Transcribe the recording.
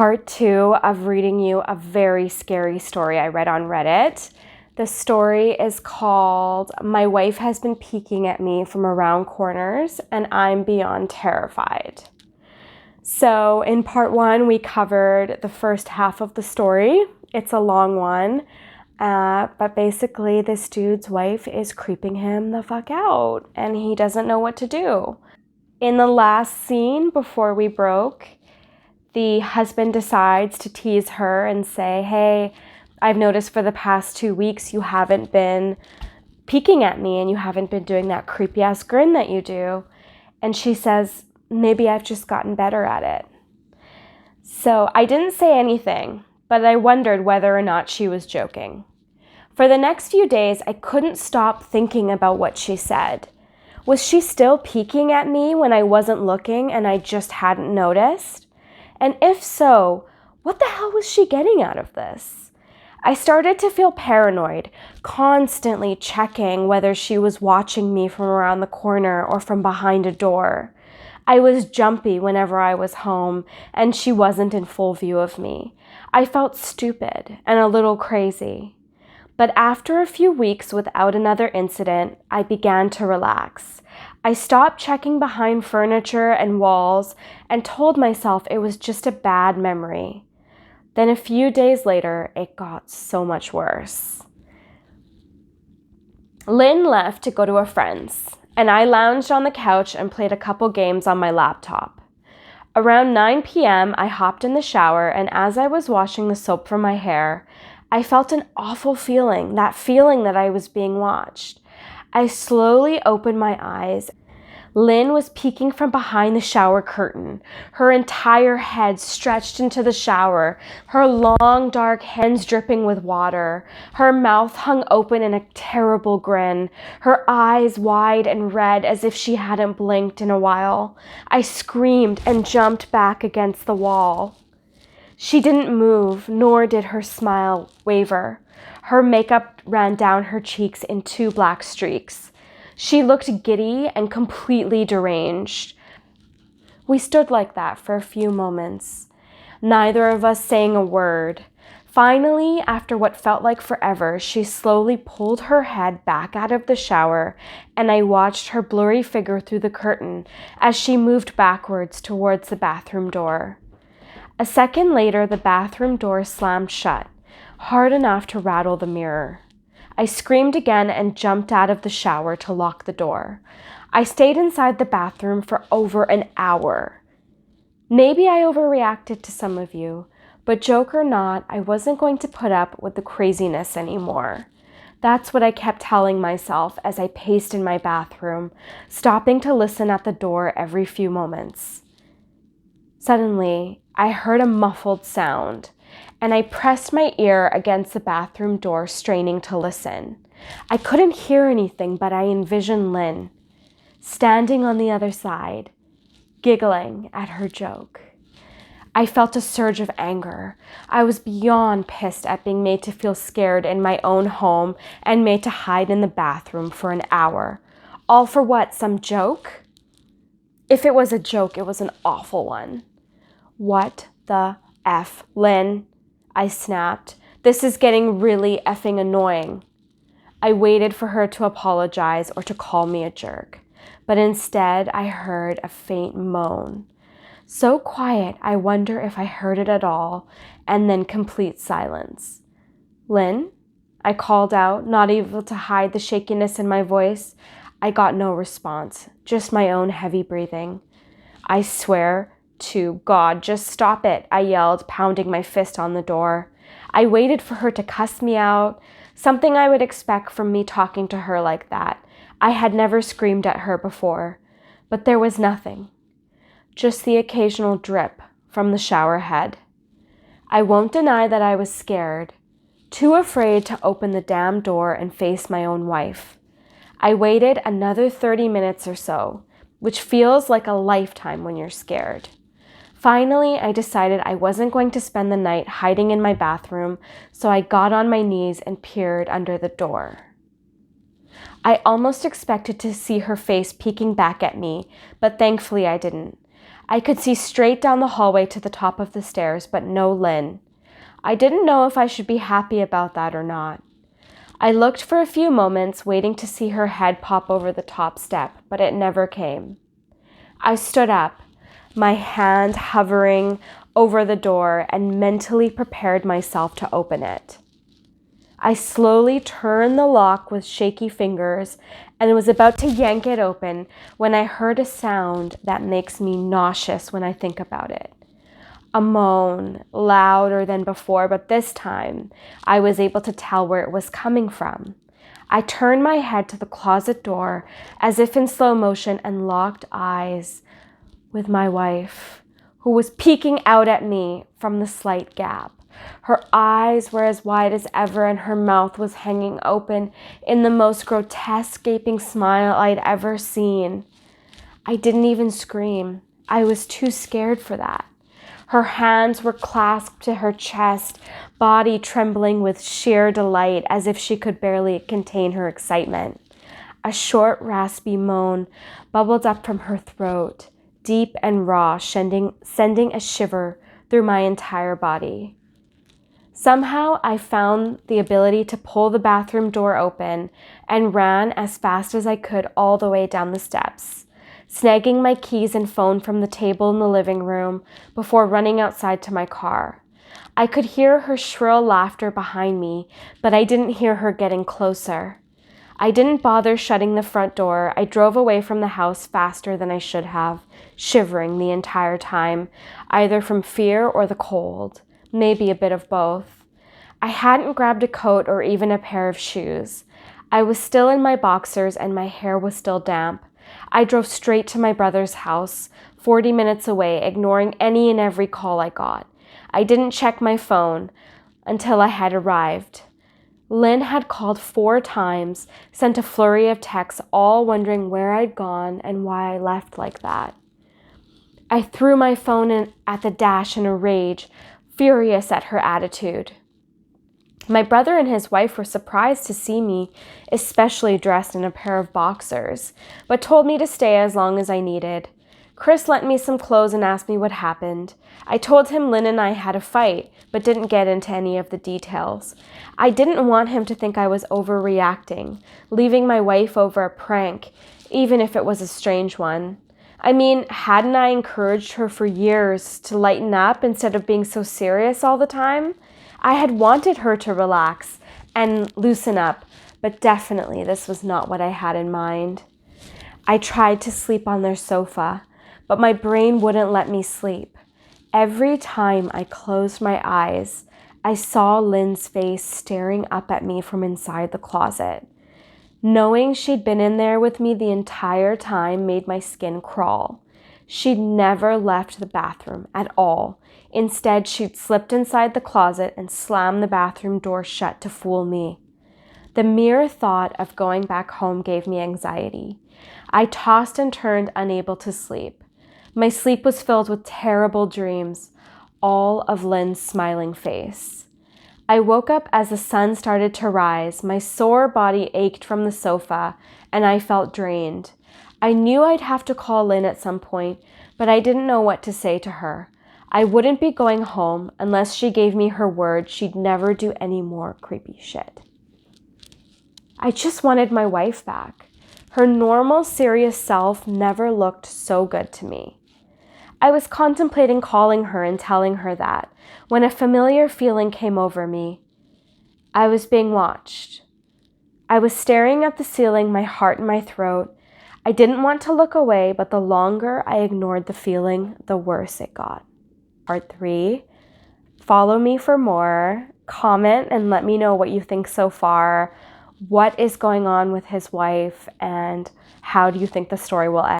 part 2 of reading you a very scary story I read on Reddit. The story is called "My Wife Has Been Peeking at Me from Around Corners and I'm Beyond Terrified." So in part 1, we covered the first half of the story. It's a long one, but basically this dude's wife is creeping him the fuck out and he doesn't know what to do. In the last scene before we broke, the husband decides to tease her and say, "Hey, I've noticed for the past 2 weeks you haven't been peeking at me and you haven't been doing that creepy ass grin that you do." And she says, "Maybe I've just gotten better at it." So I didn't say anything, but I wondered whether or not she was joking. For the next few days, I couldn't stop thinking about what she said. Was she still peeking at me when I wasn't looking and I just hadn't noticed? And if so, what the hell was she getting out of this? I started to feel paranoid, constantly checking whether she was watching me from around the corner or from behind a door. I was jumpy whenever I was home and she wasn't in full view of me. I felt stupid and a little crazy. But after a few weeks without another incident, I began to relax. I stopped checking behind furniture and walls and told myself it was just a bad memory. Then a few days later, it got so much worse. Lynn left to go to a friend's, and I lounged on the couch and played a couple games on my laptop. Around 9 p.m., I hopped in the shower, and as I was washing the soap from my hair, I felt an awful feeling that I was being watched. I slowly opened my eyes. Lynn was peeking from behind the shower curtain, her entire head stretched into the shower, her long dark hands dripping with water, her mouth hung open in a terrible grin, her eyes wide and red as if she hadn't blinked in a while. I screamed and jumped back against the wall. She didn't move, nor did her smile waver. Her makeup ran down her cheeks in 2 black streaks. She looked giddy and completely deranged. We stood like that for a few moments, neither of us saying a word. Finally, after what felt like forever, she slowly pulled her head back out of the shower, and I watched her blurry figure through the curtain as she moved backwards towards the bathroom door. A second later, the bathroom door slammed shut, hard enough to rattle the mirror. I screamed again and jumped out of the shower to lock the door. I stayed inside the bathroom for over an hour. Maybe I overreacted to some of you, but joke or not, I wasn't going to put up with the craziness anymore. That's what I kept telling myself as I paced in my bathroom, stopping to listen at the door every few moments. Suddenly, I heard a muffled sound, and I pressed my ear against the bathroom door, straining to listen. I couldn't hear anything, but I envisioned Lynn, standing on the other side, giggling at her joke. I felt a surge of anger. I was beyond pissed at being made to feel scared in my own home and made to hide in the bathroom for an hour. All for what? Some joke? If it was a joke, it was an awful one. "What the F, Lynn?" I snapped. "This is getting really effing annoying." I waited for her to apologize or to call me a jerk, but instead I heard a faint moan. So quiet, I wonder if I heard it at all, and then complete silence. "Lynn?" I called out, not able to hide the shakiness in my voice. I got no response, just my own heavy breathing. "I swear to God, just stop it," I yelled, pounding my fist on the door. I waited for her to cuss me out, something I would expect from me talking to her like that. I had never screamed at her before, but there was nothing, just the occasional drip from the shower head. I won't deny that I was scared, too afraid to open the damn door and face my own wife. I waited another 30 minutes or so, which feels like a lifetime when you're scared. Finally, I decided I wasn't going to spend the night hiding in my bathroom, so I got on my knees and peered under the door. I almost expected to see her face peeking back at me, but thankfully I didn't. I could see straight down the hallway to the top of the stairs, but no Lynn. I didn't know if I should be happy about that or not. I looked for a few moments, waiting to see her head pop over the top step, but it never came. I stood up, my hand hovering over the door, and mentally prepared myself to open it. I slowly turned the lock with shaky fingers and was about to yank it open when I heard a sound that makes me nauseous when I think about it. A moan, louder than before, but this time I was able to tell where it was coming from. I turned my head to the closet door as if in slow motion and locked eyes with my wife, who was peeking out at me from the slight gap. Her eyes were as wide as ever and her mouth was hanging open in the most grotesque gaping smile I'd ever seen. I didn't even scream. I was too scared for that. Her hands were clasped to her chest, body trembling with sheer delight as if she could barely contain her excitement. A short, raspy moan bubbled up from her throat, deep and raw, sending a shiver through my entire body. Somehow I found the ability to pull the bathroom door open and ran as fast as I could all the way down the steps, snagging my keys and phone from the table in the living room before running outside to my car. I could hear her shrill laughter behind me, but I didn't hear her getting closer. I didn't bother shutting the front door. I drove away from the house faster than I should have, shivering the entire time, either from fear or the cold, maybe a bit of both. I hadn't grabbed a coat or even a pair of shoes. I was still in my boxers and my hair was still damp. I drove straight to my brother's house, 40 minutes away, ignoring any and every call I got. I didn't check my phone until I had arrived. Lynn had called 4 times, sent a flurry of texts, all wondering where I'd gone and why I left like that. I threw my phone at the dash in a rage, furious at her attitude. My brother and his wife were surprised to see me, especially dressed in a pair of boxers, but told me to stay as long as I needed. Chris lent me some clothes and asked me what happened. I told him Lynn and I had a fight, but didn't get into any of the details. I didn't want him to think I was overreacting, leaving my wife over a prank, even if it was a strange one. I mean, hadn't I encouraged her for years to lighten up instead of being so serious all the time? I had wanted her to relax and loosen up, but definitely this was not what I had in mind. I tried to sleep on their sofa, but my brain wouldn't let me sleep. Every time I closed my eyes, I saw Lynn's face staring up at me from inside the closet. Knowing she'd been in there with me the entire time made my skin crawl. She'd never left the bathroom at all. Instead, she'd slipped inside the closet and slammed the bathroom door shut to fool me. The mere thought of going back home gave me anxiety. I tossed and turned, unable to sleep. My sleep was filled with terrible dreams, all of Lynn's smiling face. I woke up as the sun started to rise. My sore body ached from the sofa, and I felt drained. I knew I'd have to call Lynn at some point, but I didn't know what to say to her. I wouldn't be going home unless she gave me her word she'd never do any more creepy shit. I just wanted my wife back. Her normal, serious self never looked so good to me. I was contemplating calling her and telling her that when a familiar feeling came over me. I was being watched. I was staring at the ceiling, my heart in my throat. I didn't want to look away, but the longer I ignored the feeling, the worse it got. Part 3. Follow me for more. Comment and let me know what you think so far. What is going on with his wife and how do you think the story will end?